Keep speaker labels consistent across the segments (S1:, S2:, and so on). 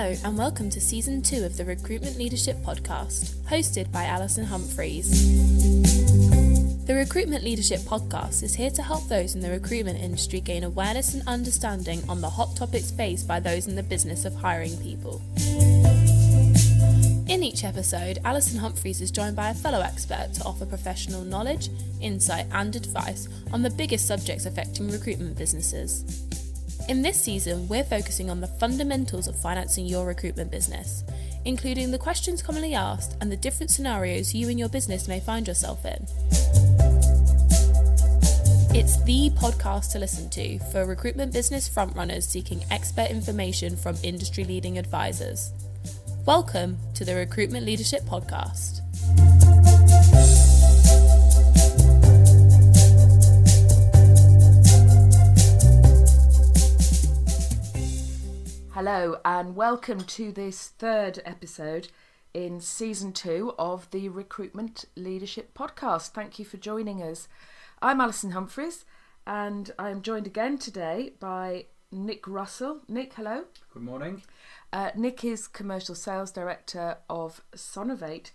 S1: Hello and welcome to Season 2 of the Recruitment Leadership Podcast, hosted by Alison Humphreys. The Recruitment Leadership Podcast is here to help those in the recruitment industry gain awareness and understanding on the hot topics faced by those in the business of hiring people. In each episode, Alison Humphreys is joined by a fellow expert to offer professional knowledge, insight and advice on the biggest subjects affecting recruitment businesses. In this season, we're focusing on the fundamentals of financing your recruitment business, including the questions commonly asked and the different scenarios you and your business may find yourself in. It's the podcast to listen to for recruitment business frontrunners seeking expert information from industry-leading advisors. Welcome to the Recruitment Leadership Podcast.
S2: Hello and welcome to this third episode in Season 2 of the Recruitment Leadership Podcast. Thank you for joining us. I'm Alison Humphreys and I'm joined again today by Nick Russell. Nick, hello.
S3: Good morning.
S2: Nick is Commercial Sales Director of Sonovate,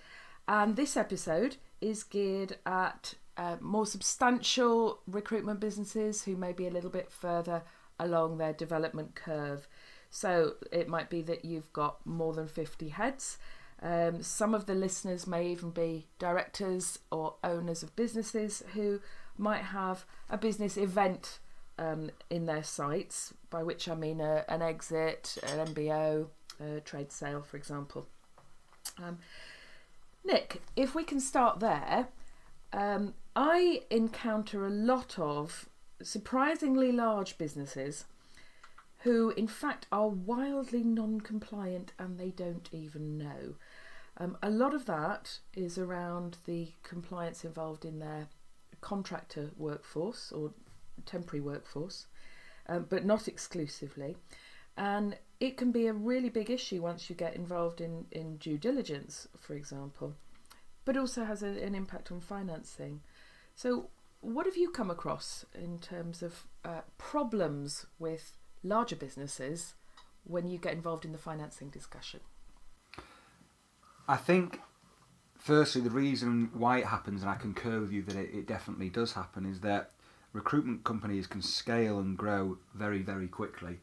S2: and this episode is geared at more substantial recruitment businesses who may be a little bit further along their development curve. So it might be that you've got more than 50 heads. Some of the listeners may even be directors or owners of businesses who might have a business event in their sights, by which I mean an exit, an MBO, a trade sale, for example. Nick, if we can start there, I encounter a lot of surprisingly large businesses who in fact are wildly non-compliant and they don't even know. A lot of that is around the compliance involved in their contractor workforce or temporary workforce, but not exclusively. And it can be a really big issue once you get involved in due diligence, for example, but also has an impact on financing. So what have you come across in terms of problems with larger businesses when you get involved in the financing discussion?
S3: I think, firstly, the reason why it happens, and I concur with you that it definitely does happen, is that recruitment companies can scale and grow very, very quickly,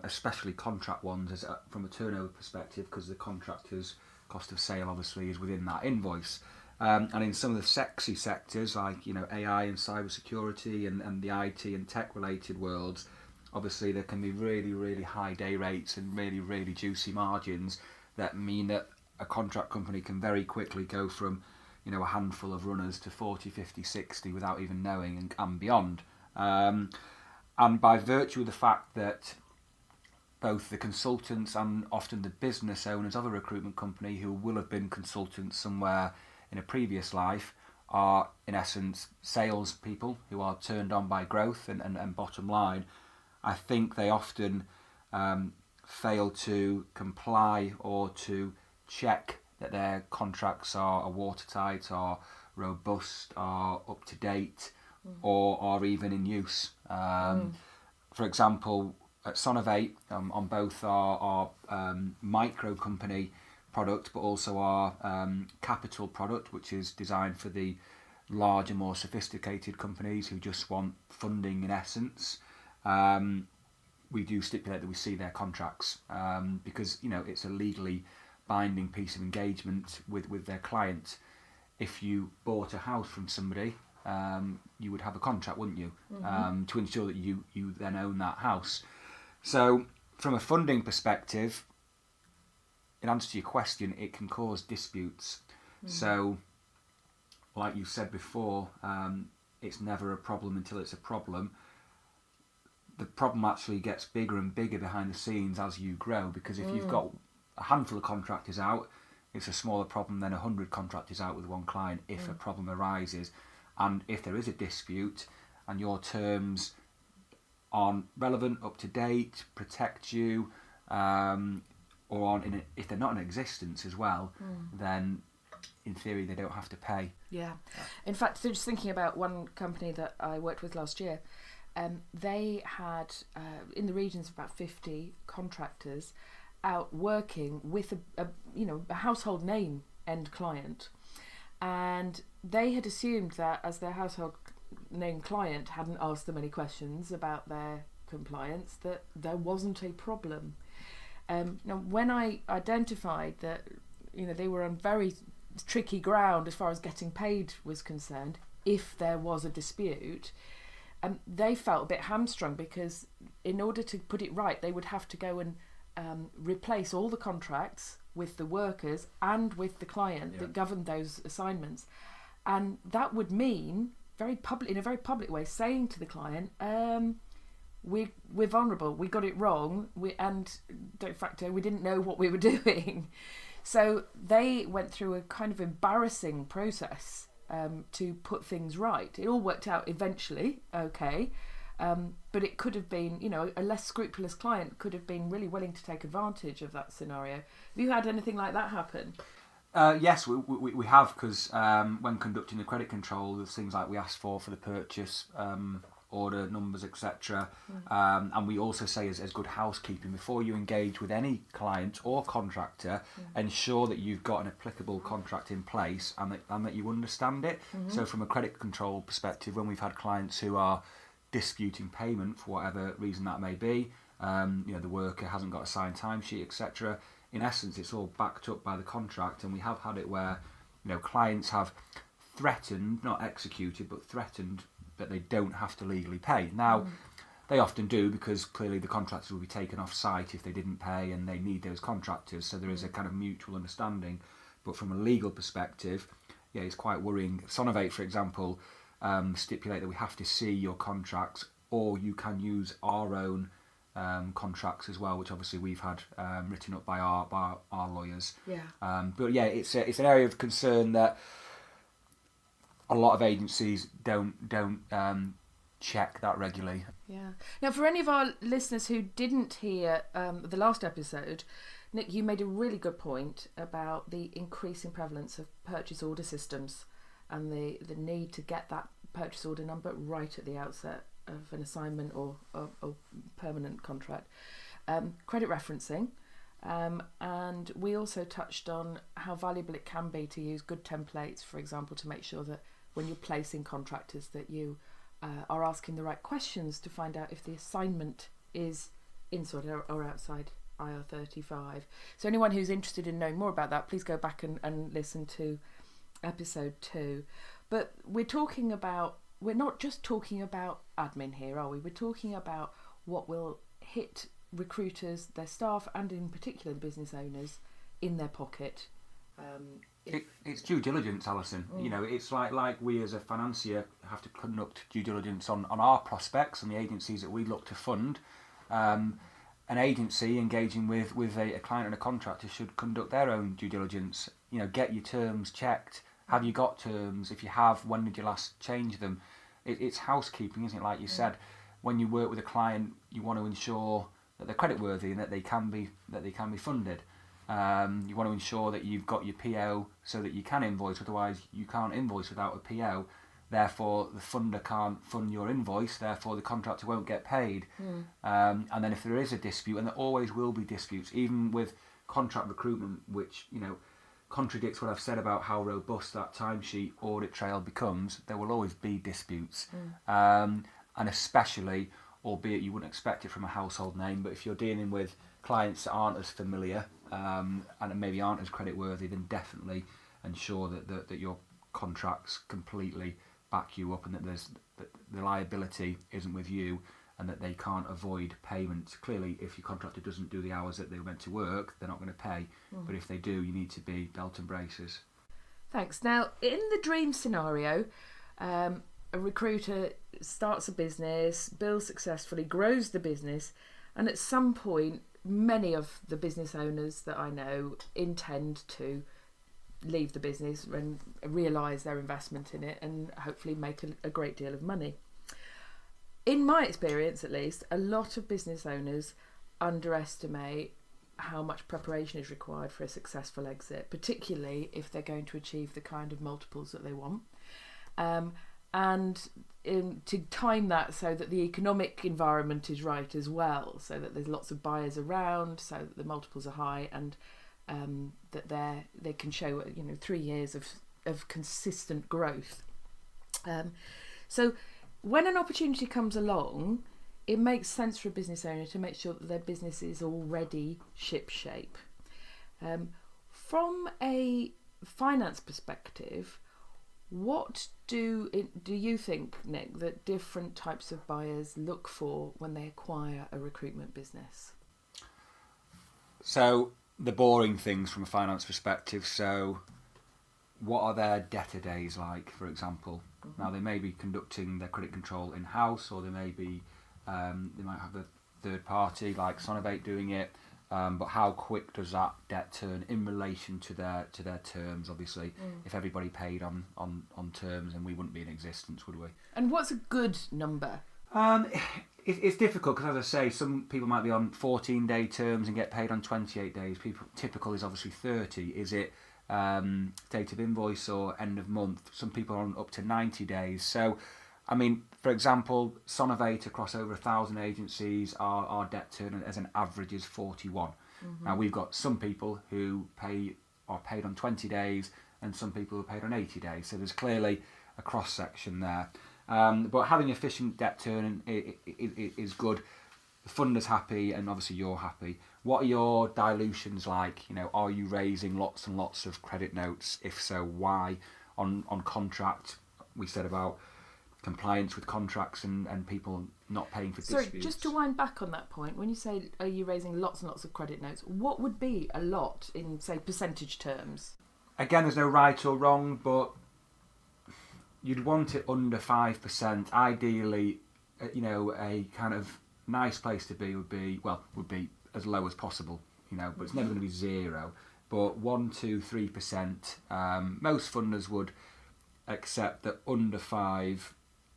S3: especially contract ones from a turnover perspective, because the contractor's cost of sale obviously is within that invoice. And in some of the sexy sectors like AI and cybersecurity and the IT and tech related worlds, obviously there can be really, really high day rates and really, really juicy margins that mean that a contract company can very quickly go from a handful of runners to 40, 50, 60 without even knowing and beyond. And by virtue of the fact that both the consultants and often the business owners of a recruitment company who will have been consultants somewhere in a previous life are in essence sales people who are turned on by growth and bottom line, I think they often fail to comply or to check that their contracts are watertight, are robust, are up to date, or are even in use. For example, at Sonovate, on both our micro company product, but also our capital product, which is designed for the larger, more sophisticated companies who just want funding in essence. We do stipulate that we see their contracts because it's a legally binding piece of engagement with their client. If you bought a house from somebody, you would have a contract, wouldn't you, to ensure that you then own that house. So from a funding perspective, in answer to your question, it can cause disputes. So like you said before, it's never a problem until it's a problem. The problem actually gets bigger and bigger behind the scenes as you grow, because if you've got a handful of contractors out, it's a smaller problem than 100 contractors out with one client if a problem arises. And if there is a dispute and your terms aren't relevant, up to date, protect you, or if they're not in existence as well, then in theory they don't have to pay.
S2: Yeah. In fact, just thinking about one company that I worked with last year, they had in the regions of about 50 contractors, out working with a household name end client, and they had assumed that as their household name client hadn't asked them any questions about their compliance, that there wasn't a problem. Now, when I identified that they were on very tricky ground as far as getting paid was concerned, if there was a dispute, they felt a bit hamstrung, because in order to put it right, they would have to go and replace all the contracts with the workers and with the client that governed those assignments, and that would mean in a very public way, saying to the client, we're vulnerable, we got it wrong, and de facto we didn't know what we were doing. So they went through a kind of embarrassing process to put things right. It all worked out eventually, okay, but it could have been, a less scrupulous client could have been really willing to take advantage of that scenario. Have you had anything like that happen?
S3: Yes, we have, because when conducting the credit control, there's things like we ask for the purchase order numbers, etc. And we also say as good housekeeping, before you engage with any client or contractor, ensure that you've got an applicable contract in place and that you understand it. So from a credit control perspective, when we've had clients who are disputing payment for whatever reason that may be, the worker hasn't got a signed timesheet, etc., in essence it's all backed up by the contract. And we have had it where clients have threatened, not executed, but threatened that they don't have to legally pay. Now, they often do, because clearly the contractors will be taken off site if they didn't pay, and they need those contractors, so there is a kind of mutual understanding. But from a legal perspective, it's quite worrying. Sonovate, for example, stipulate that we have to see your contracts, or you can use our own contracts as well, which obviously we've had written up by our lawyers. But it's an area of concern that a lot of agencies don't check that regularly.
S2: Yeah. Now, for any of our listeners who didn't hear the last episode, Nick, you made a really good point about the increasing prevalence of purchase order systems and the need to get that purchase order number right at the outset of an assignment or permanent contract. Credit referencing. And we also touched on how valuable it can be to use good templates, for example, to make sure that when you're placing contractors that you are asking the right questions to find out if the assignment is inside or outside IR35. So anyone who's interested in knowing more about that, please go back and listen to episode 2. But we're not just talking about admin here, are we? We're talking about what will hit recruiters, their staff, and in particular the business owners in their pocket.
S3: It's due diligence, Alison. It's like we as a financier have to conduct due diligence on our prospects and the agencies that we look to fund. An agency engaging with a client and a contractor should conduct their own due diligence. Get your terms checked. Have you got terms? If you have, when did you last change them? It's housekeeping, isn't it? Like you said, when you work with a client, you want to ensure that they're creditworthy and that they can be funded. You want to ensure that you've got your PO so that you can invoice. Otherwise, you can't invoice without a PO. Therefore, the funder can't fund your invoice. Therefore, the contractor won't get paid. And then if there is a dispute, and there always will be disputes, even with contract recruitment, which contradicts what I've said about how robust that timesheet audit trail becomes, there will always be disputes. And especially, albeit you wouldn't expect it from a household name, but if you're dealing with clients that aren't as familiar and maybe aren't as creditworthy, then definitely ensure that your contracts completely back you up, and that the liability isn't with you, and that they can't avoid payment. Clearly, if your contractor doesn't do the hours that they were meant to work, they're not going to pay. But if they do, you need to be belt and braces.
S2: Thanks. Now, in the dream scenario, a recruiter starts a business, builds successfully, grows the business, and at some point, many of the business owners that I know intend to leave the business and realise their investment in it and hopefully make a great deal of money. In my experience, at least, a lot of business owners underestimate how much preparation is required for a successful exit, particularly if they're going to achieve the kind of multiples that they want. And to time that so that the economic environment is right as well, so that there's lots of buyers around, so that the multiples are high, and that they can show 3 years of consistent growth. So when an opportunity comes along, it makes sense for a business owner to make sure that their business is already shipshape. From a finance perspective, what do you think, Nick, that different types of buyers look for when they acquire a recruitment business?
S3: So the boring things from a finance perspective. So what are their debtor days like, for example? Mm-hmm. Now they may be conducting their credit control in-house, or they may be they might have a third party like Sonovate doing it. But how quick does that debt turn in relation to their terms? Obviously, if everybody paid on terms, then we wouldn't be in existence, would we?
S2: And what's a good number?
S3: It's difficult because, as I say, some people might be on 14-day terms and get paid on 28 days. Typical is obviously 30. Is it date of invoice or end of month? Some people are on up to 90 days. So, I mean, for example, Sonovate across over 1,000 agencies, our debt turn as an average is 41. Mm-hmm. Now we've got some people who are paid on 20 days and some people who are paid on 80 days. So there's clearly a cross section there. But having efficient debt turn is good. The funder's happy and obviously you're happy. What are your dilutions like? Are you raising lots and lots of credit notes? If so, why? On contract, we said about compliance with contracts and people not paying for disputes.
S2: Sorry, just to wind back on that point, when you say are you raising lots and lots of credit notes, what would be a lot in, say, percentage terms?
S3: Again, there's no right or wrong, but you'd want it under 5%. Ideally, a kind of nice place to be would be as low as possible, but it's never going to be zero. But 1, 2, 3%, most funders would accept that under 5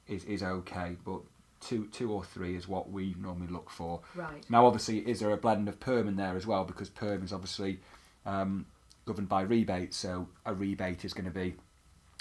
S3: is okay, but 2 or 3 is what we normally look for.
S2: Right.
S3: Now, obviously, is there a blend of perm in there as well? Because perm is obviously governed by rebates, so a rebate is going to be,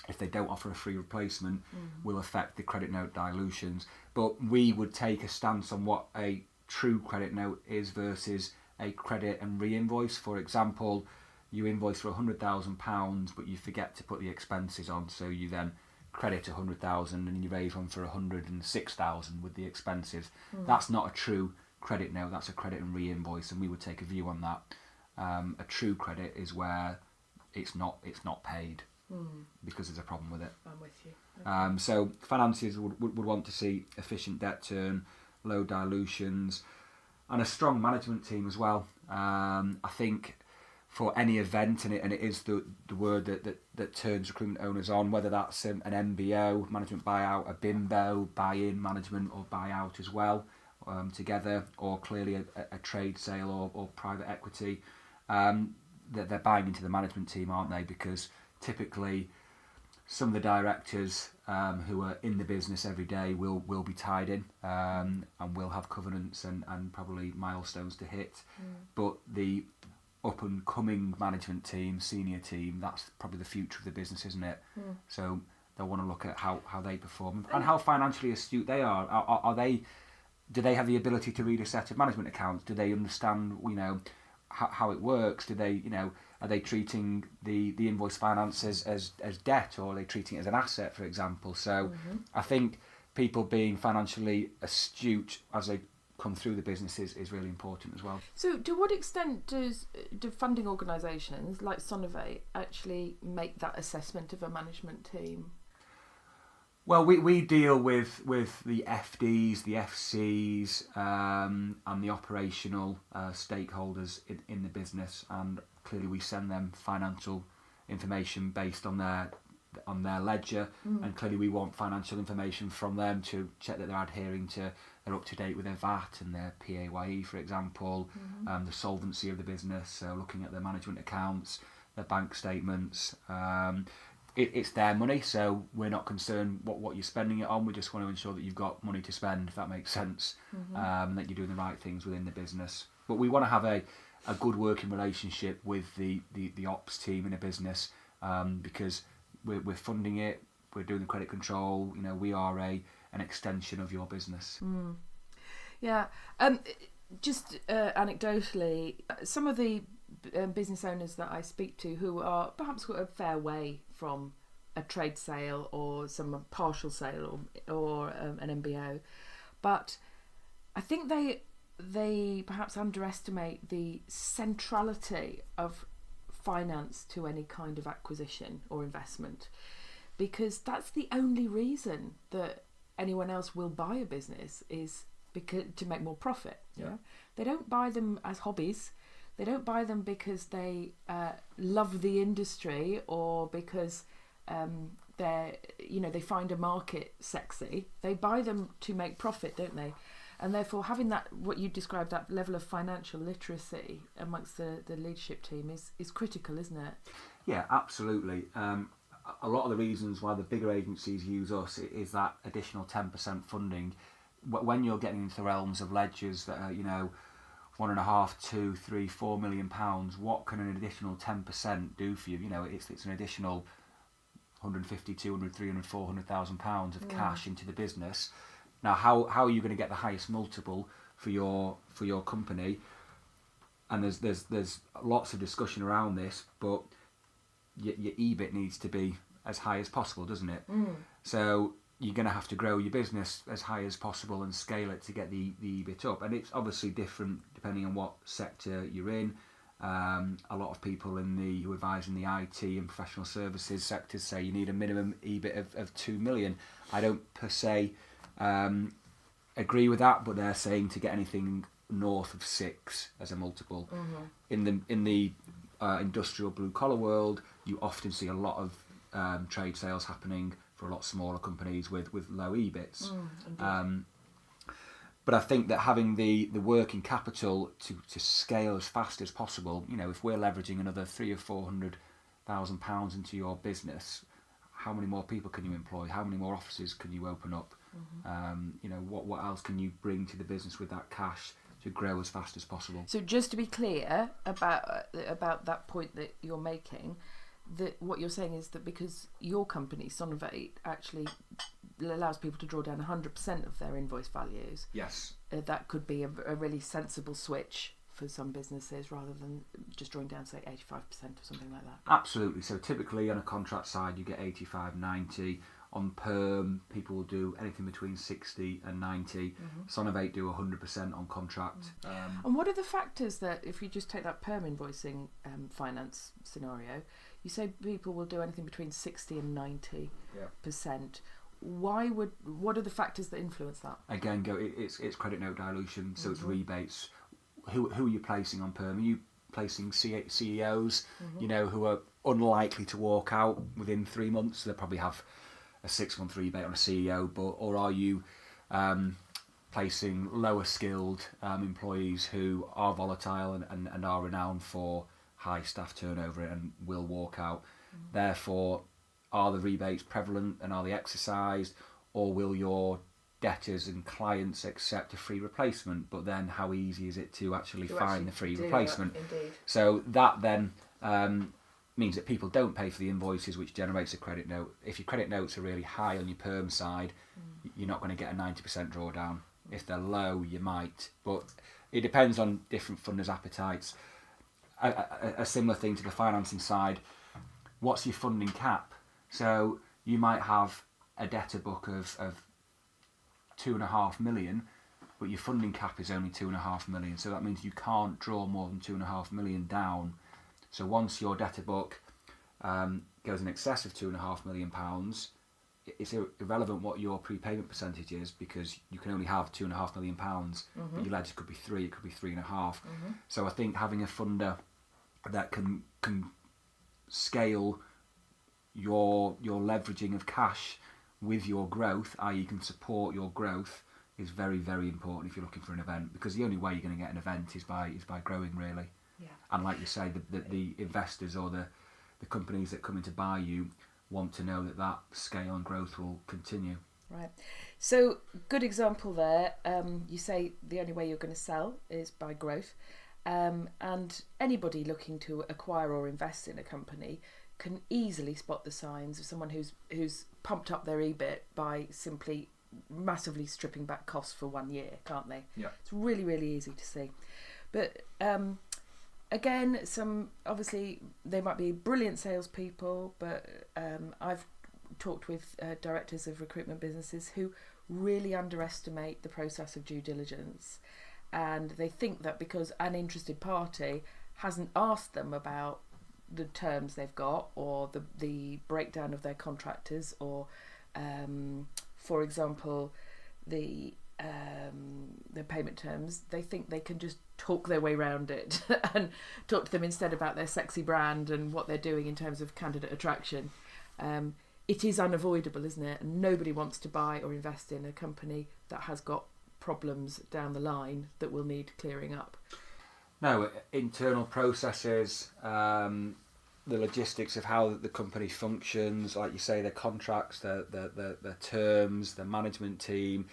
S3: if they don't offer a free replacement, will affect the credit note dilutions. But we would take a stance on what a true credit note is versus a credit and re-invoice. For example, you invoice for £100,000, but you forget to put the expenses on, so you then credit 100,000 and you raise one for 106,000 with the expenses. That's not a true credit note, that's a credit and re-invoice, and we would take a view on that. A true credit is where it's not paid because there's a problem with it.
S2: I'm with you. Okay.
S3: So financiers would want to see efficient debt turn, low dilutions, and a strong management team as well. I think for any event, and it is the word that turns recruitment owners on, whether that's an MBO, management buyout, a BIMBO, buy-in management or buyout as well, together, or clearly a trade sale or private equity, that they're buying into the management team, aren't they? Because typically some of the directors who are in the business every day will be tied in and will have covenants and probably milestones to hit. But the up and coming management team, senior team, that's probably the future of the business, isn't it? So they'll want to look at how they perform and how financially astute they are. Are they? Do they have the ability to read a set of management accounts? Do they understand how it works? Do they are they treating the invoice finance as debt, or are they treating it as an asset, for example? So I think people being financially astute as they come through the business is really important as well.
S2: So to what extent do funding organisations like Sonovate actually make that assessment of a management team?
S3: Well, we deal with the FDs, the FCs, and the operational stakeholders in the business, and clearly we send them financial information based on their ledger, and clearly we want financial information from them to check that they're adhering to, they're up to date with their VAT and their PAYE, for example, the solvency of the business, so looking at their management accounts, their bank statements. It's their money, so we're not concerned what you're spending it on. We just want to ensure that you've got money to spend, if that makes sense, that you're doing the right things within the business. But we want to have a good working relationship with the ops team in a business, because we're funding it, we're doing the credit control. You know, we are an extension of your business.
S2: Yeah. Just anecdotally, some of the business owners that I speak to who are perhaps a fair way from a trade sale or some partial sale or an MBO, but I think they perhaps underestimate the centrality of finance to any kind of acquisition or investment, because that's the only reason that anyone else will buy a business is because to make more profit.
S3: Yeah.
S2: They don't buy them as hobbies. They don't buy them because they love the industry or because they find a market sexy. They buy them to make profit, don't they? And therefore, having that, what you described, that level of financial literacy amongst the leadership team is critical, isn't it?
S3: Yeah, absolutely. A lot of the reasons why the bigger agencies use us is that additional 10% funding. When you're getting into the realms of ledgers that are, 1.5, 2, 3, 4 million pounds, what can an additional 10% do for you? It's an additional 150, 200, 300, 400,000 pounds of cash into the business. Now, how are you going to get the highest multiple for your company? And there's lots of discussion around this, but your EBIT needs to be as high as possible, doesn't it? So you're going to have to grow your business as high as possible and scale it to get the EBIT up. And it's obviously different depending on what sector you're in. A lot of people who advise in the IT and professional services sectors say you need a minimum EBIT of 2 million. I don't per se agree with that, but they're saying to get anything north of 6 as a multiple. In the industrial blue collar world, you often see a lot of trade sales happening for a lot smaller companies with low EBITs. But I think that having the working capital to scale as fast as possible, if we're leveraging another 300,000 or 400,000 pounds into your business, how many more people can you employ? How many more offices can you open up? What else can you bring to the business with that cash to grow as fast as possible?
S2: So just to be clear about that point that you're making, that what you're saying is that because your company, Sonovate, actually allows people to draw down 100% of their invoice values.
S3: Yes.
S2: That could be a really sensible switch for some businesses rather than just drawing down, say, 85% or something like that.
S3: Absolutely. So typically on a contract side, you get 85, 90. On perm, people will do anything between 60 and 90. Sonovate do 100% on contract.
S2: And what are the factors that, if you just take that perm invoicing finance scenario, you say people will do anything between 60 and 90%. What are the factors that influence that? Again,
S3: it's credit note dilution, so it's rebates. Who are you placing on perm? Are you placing CEOs, who are unlikely to walk out within 3 months? So they probably have a 6-month rebate on a CEO, or are you placing lower skilled employees who are volatile and are renowned for high staff turnover and will walk out? Therefore, are the rebates prevalent and are they exercised, or will your debtors and clients accept a free replacement? But then how easy is it to actually find the free replacement? So that then means that people don't pay for the invoices, which generates a credit note. If your credit notes are really high on your perm side, you're not going to get a 90% drawdown. If they're low, you might, but it depends on different funders' appetites. A similar thing to the financing side, what's your funding cap? So you might have a debtor book of 2.5 million, but your funding cap is only 2.5 million. So that means you can't draw more than 2.5 million down. So once your debtor book goes in excess of £2.5 million, it's irrelevant what your prepayment percentage is, because you can only have £2.5 million, but your ledger could be 3, it could be 3.5. So I think having a funder that can scale your leveraging of cash with your growth, i.e. can support your growth, is very, very important if you're looking for an event, because the only way you're going to get an event is by growing, really.
S2: Yeah.
S3: And like you say, the investors or the companies that come in to buy you want to know that scale and growth will continue.
S2: Right. So, good example there. You say the only way you're going to sell is by growth. And anybody looking to acquire or invest in a company can easily spot the signs of someone who's pumped up their EBIT by simply massively stripping back costs for 1 year, can't they?
S3: Yeah.
S2: It's really, really easy to see. But again, obviously they might be brilliant salespeople, but I've talked with directors of recruitment businesses who really underestimate the process of due diligence, and they think that because an interested party hasn't asked them about the terms they've got or the breakdown of their contractors or for example the payment terms, they think they can just talk their way around it and talk to them instead about their sexy brand and what they're doing in terms of candidate attraction. It is unavoidable, isn't it? And nobody wants to buy or invest in a company that has got problems down the line that will need clearing up.
S3: No, internal processes, the logistics of how the company functions, like you say, their contracts, their terms, their management team.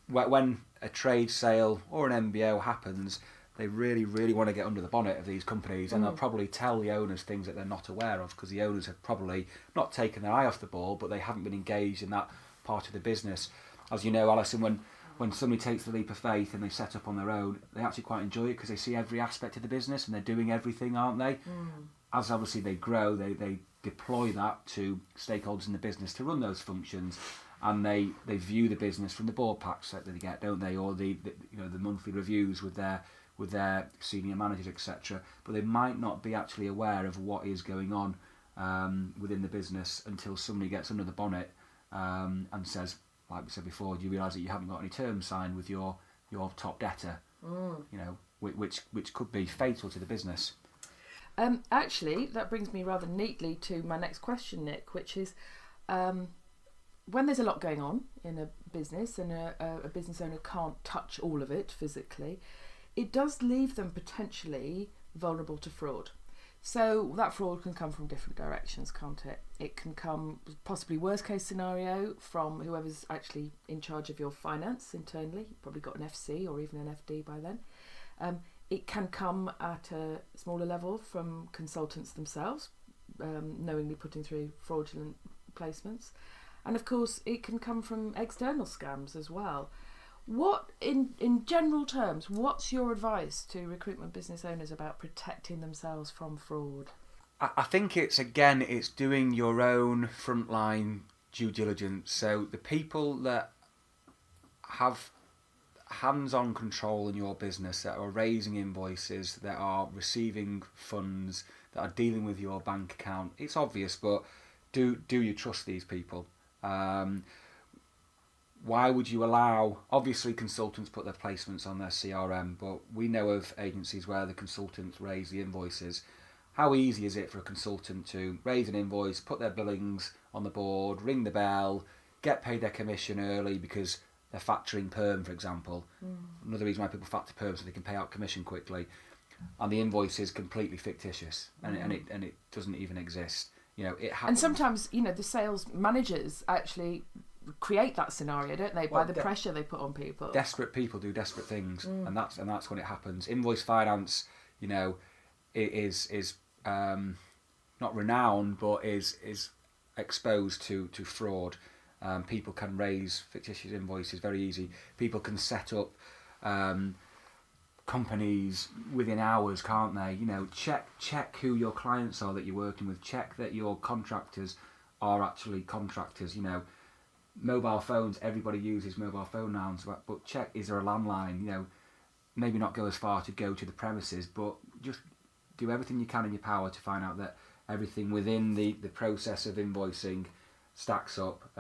S3: When a trade sale or an MBO happens, they really, really want to get under the bonnet of these companies, and they'll probably tell the owners things that they're not aware of, because the owners have probably not taken their eye off the ball, but they haven't been engaged in that part of the business. As you know, Alison, when somebody takes the leap of faith and they set up on their own, they actually quite enjoy it because they see every aspect of the business and they're doing everything, aren't they? As obviously they grow, they deploy that to stakeholders in the business to run those functions, and they view the business from the board packs that they get, don't they, or the monthly reviews with their senior managers, etc. But they might not be actually aware of what is going on within the business until somebody gets under the bonnet and says, like we said before, do you realise that you haven't got any terms signed with your top debtor? Which could be fatal to the business.
S2: Actually, that brings me rather neatly to my next question, Nick, which is when there's a lot going on in a business and a business owner can't touch all of it physically, it does leave them potentially vulnerable to fraud. So that fraud can come from different directions, can't it? It can come, possibly worst case scenario, from whoever's actually in charge of your finance internally. You've probably got an FC or even an FD by then. It can come at a smaller level from consultants themselves, knowingly putting through fraudulent placements. And of course, it can come from external scams as well. What, in general terms, what's your advice to recruitment business owners about protecting themselves from fraud?
S3: I think it's doing your own frontline due diligence. So the people that have hands-on control in your business, that are raising invoices, that are receiving funds, that are dealing with your bank account, it's obvious, but do you trust these people? Why would you allow, obviously consultants put their placements on their CRM, but we know of agencies where the consultants raise the invoices. How easy is it for a consultant to raise an invoice, put their billings on the board, ring the bell, get paid their commission early because they're factoring perm, for example. Another reason why people factor perm, so they can pay out commission quickly. And the invoice is completely fictitious, and it doesn't even exist. It happens.
S2: And sometimes, the sales managers actually create that scenario, don't they, by the pressure they put on people.
S3: Desperate people do desperate things, and that's when it happens. Invoice finance, is not renowned, but is exposed to fraud. People can raise fictitious invoices very easy. People can set up companies within hours, can't they? Check who your clients are that you're working with. Check that your contractors are actually contractors. Mobile phones, everybody uses mobile phone now, but check, is there a landline? Maybe not go as far to go to the premises, but just do everything you can in your power to find out that everything within the process of invoicing stacks up.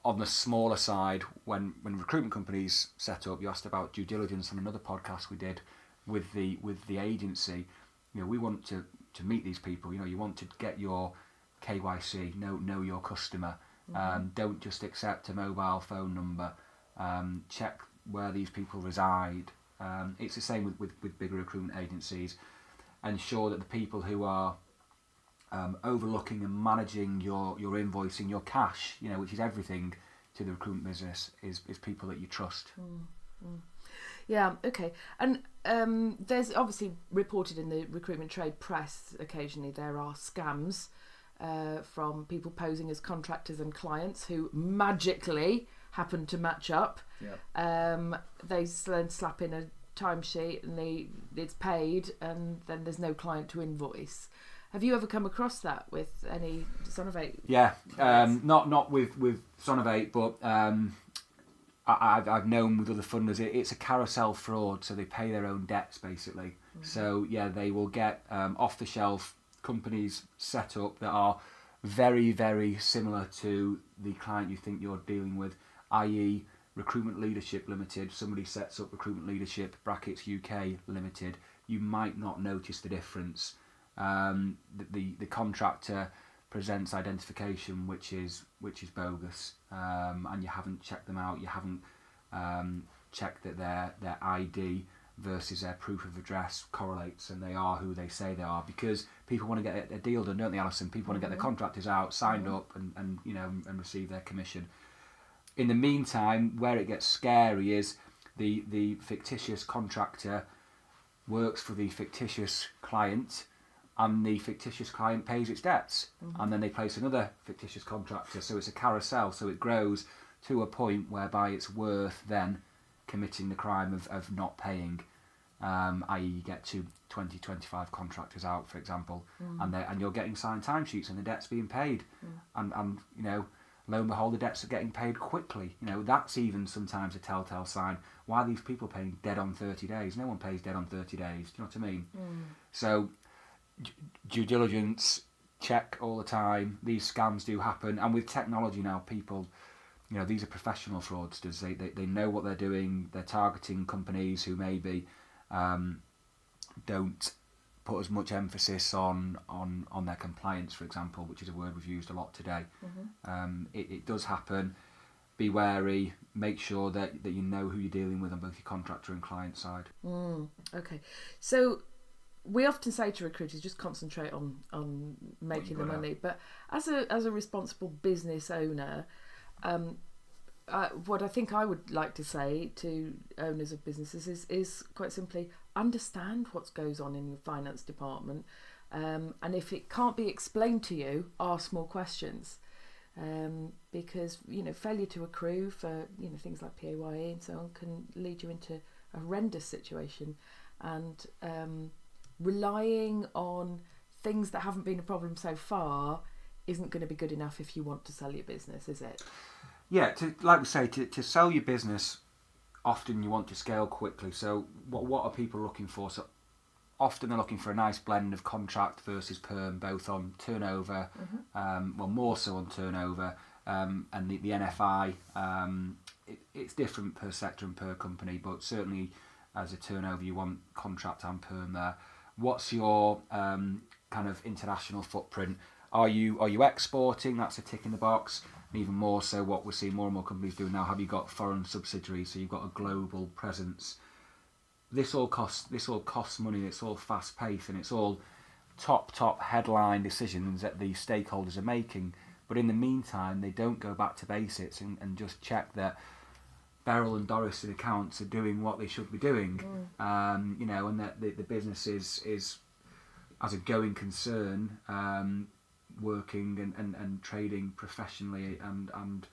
S3: On the smaller side, when recruitment companies set up, you asked about due diligence on another podcast we did with the agency. We want to meet these people. You want to get your KYC, know your customer. Don't just accept a mobile phone number. Check where these people reside. It's the same with bigger recruitment agencies. Ensure that the people who are overlooking and managing your invoicing, your cash, which is everything to the recruitment business, is people that you trust.
S2: Yeah, okay. And there's obviously reported in the recruitment trade press occasionally there are scams from people posing as contractors and clients who magically happen to match up. They then slap in a timesheet and it's paid, and then there's no client to invoice. Have you ever come across that with any Sonovate?
S3: Yeah, not with Sonovate, but I've known with other funders it's a carousel fraud, so they pay their own debts basically. So yeah, they will get off the shelf companies set up that are very, very similar to the client you think you're dealing with, i.e. Recruitment Leadership Limited. Somebody sets up Recruitment Leadership brackets UK Limited. You might not notice the difference. The contractor presents identification which is bogus, and you haven't checked them out. You haven't checked that their ID versus their proof of address correlates, and they are who they say they are, because people want to get a deal done, don't they, Alison? People want to get their contractors out, signed up, and receive their commission. In the meantime, where it gets scary is the fictitious contractor works for the fictitious client, and the fictitious client pays its debts, and then they place another fictitious contractor. So it's a carousel. So it grows to a point whereby it's worth then committing the crime of not paying, i.e. you get 20, 25 contractors out, for example, and you're getting signed timesheets and the debt's being paid, and lo and behold, the debts are getting paid quickly. That's even sometimes a telltale sign. Why are these people paying dead on 30 days? No one pays dead on 30 days. Do you know what I mean? So due diligence, check all the time. These scams do happen, and with technology now, people, these are professional fraudsters. They know what they're doing. They're targeting companies who maybe don't put as much emphasis on their compliance, for example, which is a word we've used a lot today. It does happen. Be wary. Make sure that you know who you're dealing with on both your contractor and client side.
S2: Okay, so we often say to recruiters, just concentrate on making the money. But as a responsible business owner, what I think I would like to say to owners of businesses is quite simply understand what goes on in your finance department, and if it can't be explained to you, ask more questions, because failure to accrue for things like PAYE and so on can lead you into a horrendous situation, and relying on things that haven't been a problem so far isn't going to be good enough if you want to sell your business, is it?
S3: Yeah, like we say, to sell your business, often you want to scale quickly. So what are people looking for? So often they're looking for a nice blend of contract versus perm, both on turnover, more so on turnover, and the NFI. It's different per sector and per company, but certainly as a turnover you want contract and perm there. What's your kind of international footprint? Are you exporting? That's a tick in the box. And even more so, what we're seeing more and more companies doing now, have you got foreign subsidiaries, so you've got a global presence? This all costs money, it's all fast paced, and it's all top headline decisions that the stakeholders are making. But in the meantime, they don't go back to basics and just check that Beryl and Doris in accounts are doing what they should be doing, and that the business is as a going concern, working and trading professionally and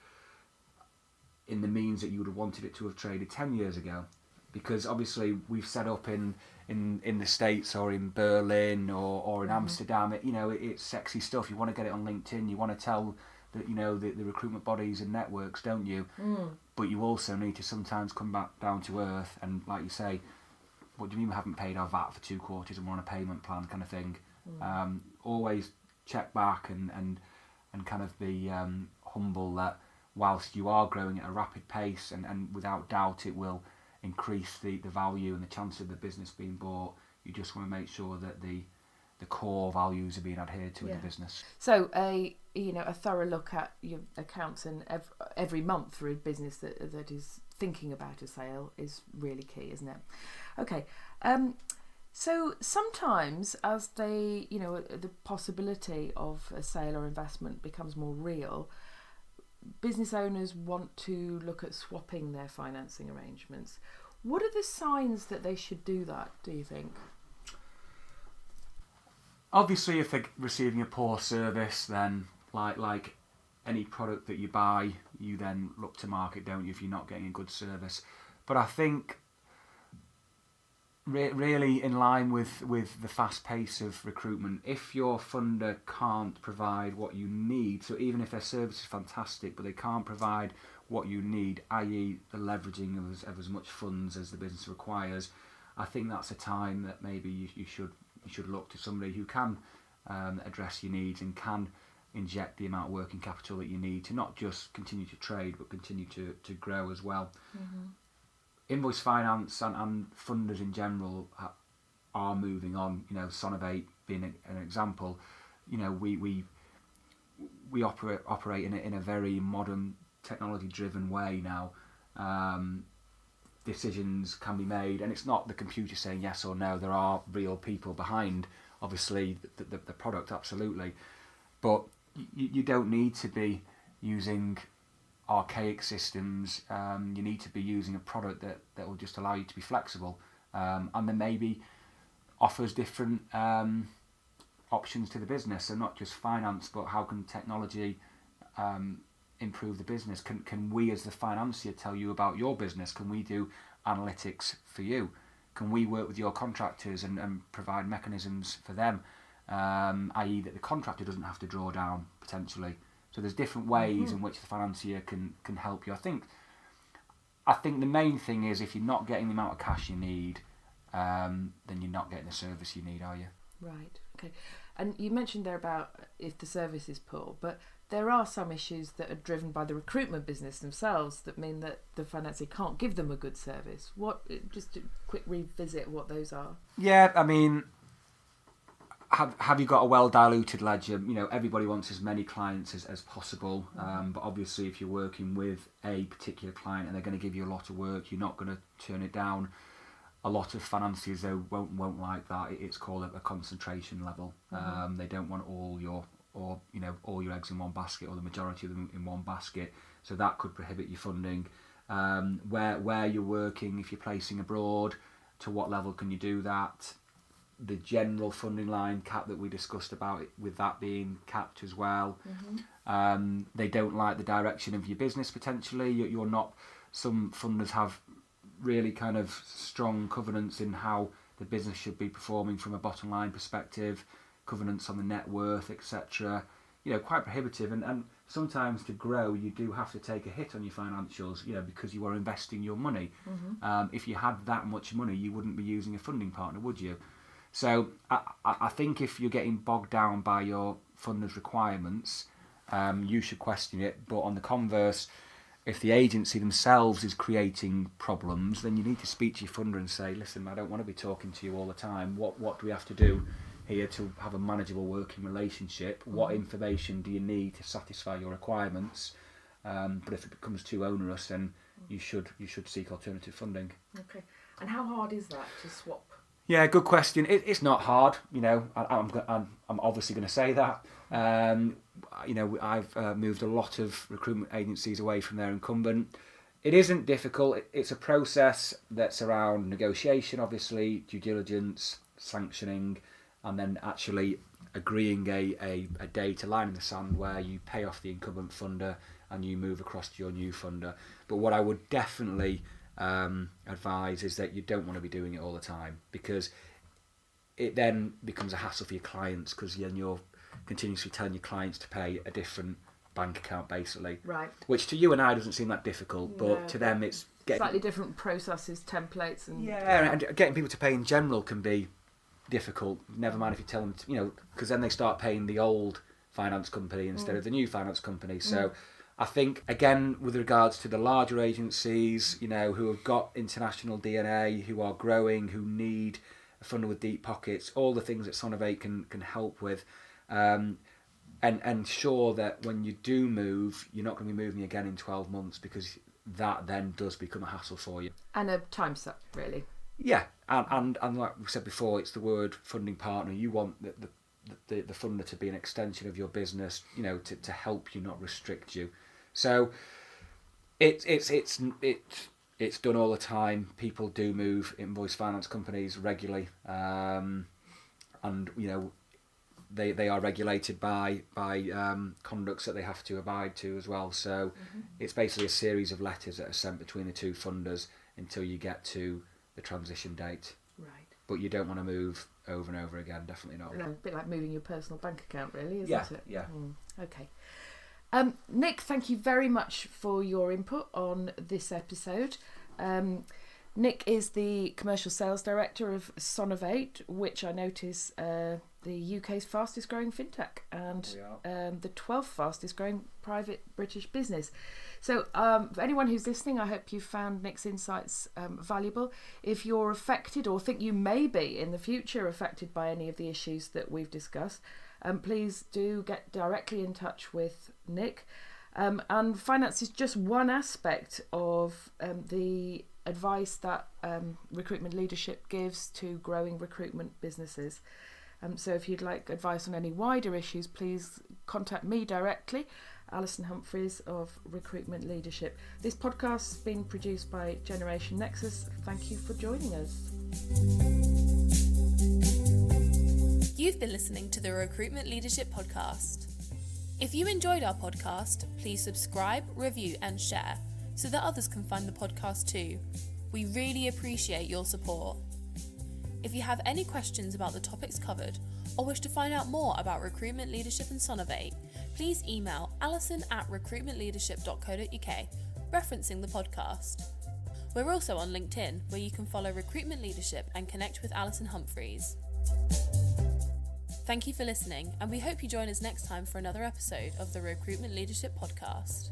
S3: in the means that you would have wanted it to have traded 10 years ago. Because obviously we've set up in the States or in Berlin or in Amsterdam, it's sexy stuff. You want to get it on LinkedIn, you want to tell that the recruitment bodies and networks, don't you? But you also need to sometimes come back down to earth and, like you say, what do you mean we haven't paid our VAT for 2 quarters and we're on a payment plan, kind of thing. Always check back and kind of be humble that whilst you are growing at a rapid pace and without doubt it will increase the value and the chance of the business being bought, you just want to make sure that the core values are being adhered to in the business.
S2: So a thorough look at your accounts and every month for a business that is thinking about a sale is really key, isn't it? Okay. So sometimes as the possibility of a sale or investment becomes more real, business owners want to look at swapping their financing arrangements. What are the signs that they should do that, do you think?
S3: Obviously, if they're receiving a poor service, then like any product that you buy, you then look to market, don't you, if you're not getting a good service. But I think really in line with the fast pace of recruitment, if your funder can't provide what you need, so even if their service is fantastic, but they can't provide what you need, i.e. the leveraging of as much funds as the business requires, I think that's a time that maybe you should look to somebody who can address your needs and can inject the amount of working capital that you need to not just continue to trade but continue to grow as well. Mm-hmm. Invoice finance and funders in general are moving on. You know, Sonovate being an example. You know, we operate in a very modern, technology-driven way now. Decisions can be made, and it's not the computer saying yes or no. There are real people behind, obviously, the product, absolutely. But you don't need to be using archaic systems. You need to be using a product that will just allow you to be flexible, and then maybe offers different options to the business. So not just finance, but how can technology improve the business? Can we as the financier tell you about your business? Can we do analytics for you? Can we work with your contractors and provide mechanisms for them, i.e. that the contractor doesn't have to draw down potentially? So there's different ways in which the financier can help you. I think the main thing is, if you're not getting the amount of cash you need, then you're not getting the service you need, are you?
S2: Right, okay. And you mentioned there about if the service is poor, but there are some issues that are driven by the recruitment business themselves that mean that the financier can't give them a good service. Just a quick revisit what those are.
S3: Yeah, I mean, have you got a well diluted ledger? You know, everybody wants as many clients as possible, but obviously if you're working with a particular client and they're going to give you a lot of work, you're not going to turn it down. A lot of financiers though won't like that. It's called a concentration level. They don't want all your eggs in one basket, or the majority of them in one basket. So that could prohibit your funding. Where you're working, if you're placing abroad, to what level can you do that? The general funding line cap that we discussed about, with that being capped as well. They don't like the direction of your business potentially. You're not. Some funders have really kind of strong covenants in how the business should be performing from a bottom line perspective, covenants on the net worth, etc. You know, quite prohibitive, and sometimes to grow you do have to take a hit on your financials, you know, because you are investing your money. If you had that much money, you wouldn't be using a funding partner, would you? So I think if you're getting bogged down by your funder's requirements, you should question it. But on the converse, if the agency themselves is creating problems, then you need to speak to your funder and say, listen, I don't want to be talking to you all the time. What do we have to do here to have a manageable working relationship? What information do you need to satisfy your requirements? But if it becomes too onerous, then you should seek alternative funding.
S2: Okay. And how hard is that to swap?
S3: Yeah, good question. It's not hard, you know. I'm obviously going to say that. You know, I've moved a lot of recruitment agencies away from their incumbent. It isn't difficult. It's a process that's around negotiation, obviously, due diligence, sanctioning, and then actually agreeing a date, a line in the sand where you pay off the incumbent funder and you move across to your new funder. But what I would definitely advise is that you don't want to be doing it all the time, because it then becomes a hassle for your clients, because then you're continuously telling your clients to pay a different bank account, basically.
S2: Right.
S3: Which to you and I doesn't seem that difficult, but to them it's getting
S2: slightly different processes, templates, and
S3: and getting people to pay in general can be difficult. Never mind if you tell them to, you know, because then they start paying the old finance company instead of the new finance company. So I think, again, with regards to the larger agencies, you know, who have got international DNA, who are growing, who need a funder with deep pockets, all the things that Sonovate can help with, and ensure that when you do move, you're not going to be moving again in 12 months, because that then does become a hassle for you.
S2: And a time suck, really.
S3: Yeah, and like we said before, it's the word funding partner. You want the funder to be an extension of your business, you know, to help you, not restrict you. So it's done all the time. People do move invoice finance companies regularly, and you know, they are regulated by conducts that they have to abide to as well. So it's basically a series of letters that are sent between the two funders until you get to the transition date.
S2: Right.
S3: But you don't want to move over and over again, definitely not.
S2: No, a bit like moving your personal bank account, really, isn't it?
S3: Yeah.
S2: Okay. Nick, thank you very much for your input on this episode. Nick is the Commercial Sales Director of Sonovate, which I note is the UK's fastest growing FinTech and the 12th fastest growing private British business. So for anyone who's listening, I hope you found Nick's insights valuable. If you're affected or think you may be in the future affected by any of the issues that we've discussed, please do get directly in touch with Nick. And finance is just one aspect of the advice that recruitment leadership gives to growing recruitment businesses. So if you'd like advice on any wider issues, please contact me directly, Alison Humphreys of Recruitment Leadership. This podcast's been produced by Generation Nexus. Thank you for joining us.
S1: You've been listening to the Recruitment Leadership Podcast. If you enjoyed our podcast, please subscribe, review and share so that others can find the podcast too. We really appreciate your support. If you have any questions about the topics covered or wish to find out more about recruitment leadership and Sonovate, please email alison@recruitmentleadership.co.uk referencing the podcast. We're also on LinkedIn, where you can follow Recruitment Leadership and connect with Alison Humphreys. Thank you for listening, and we hope you join us next time for another episode of the Recruitment Leadership Podcast.